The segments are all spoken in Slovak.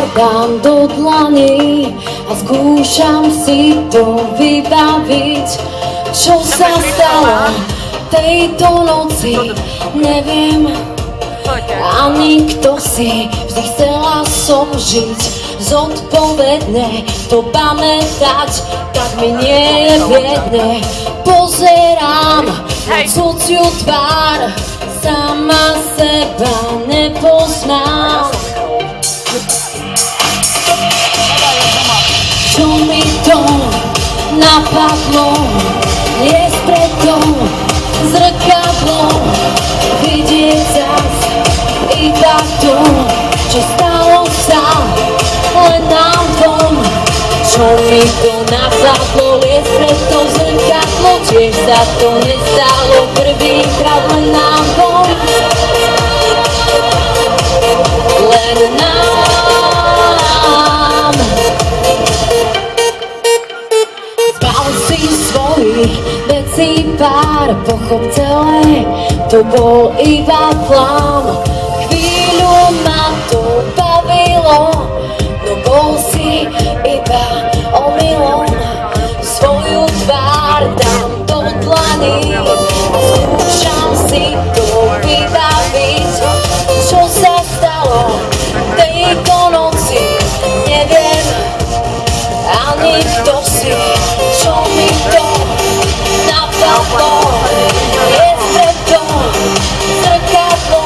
tvár dám do dlani a skúšam si to vybaviť. Čo sa stalo tejto noci, neviem ani kto si. Vždy chcela som žiť zodpovedne, to pamätať, tak mi nie je biedne. Pozerám na cudziu tvár, sama seba nepoznám. Čo mi to napadlo, je preto zrkadlo, vidieť zas iba to, čo stalo sa len nám dvom. Čo mi to napadlo, je preto zrkadlo, tiež sa to nestalo prvýkrát len nám dvom. Len nám. Zbal si svojich vecí pár, pochop celé, to bol iba plán. Chvíľu ma to bavilo, no bol si iba omylom. Svoju tvár dám do dlani a skúšam si to vybaviť. Čo sa stalo tejto noci, neviem ani kto si. Čo mi to napadlo, je preto zrkadlo,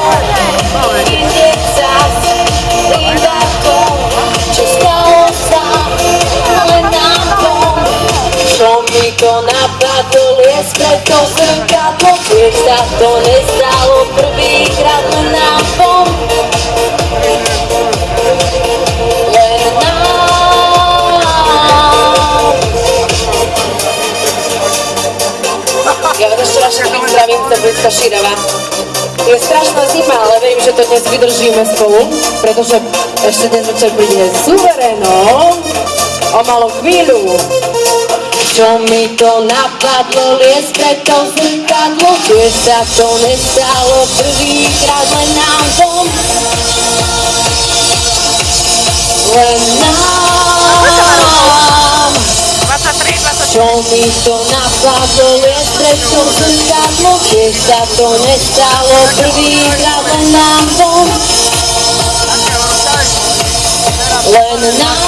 vidieť zas iba to, čo stalo sa len nám dvom. Čo mi to napadlo, je preto zrkadlo, tiež sa to nestalo prvýkrát len nám dvom. Len nám. Ja vás ešte raz všetkých zdravím, chcem blízka Šírava. Je strašná zima, ale verím, že to dnes vydržíme spolu, pretože ešte dnes večer príde suveréno o malú chvíľu. Čo mi to napadlo, liesť preto zrkadlo, tiež sa to nestalo prvýkrát len nám dvom. Len nám. Čo mi to napadlo, liesť preto zrkadlo, tiež sa to nestalo prvýkrát len nám dvom. Len nám.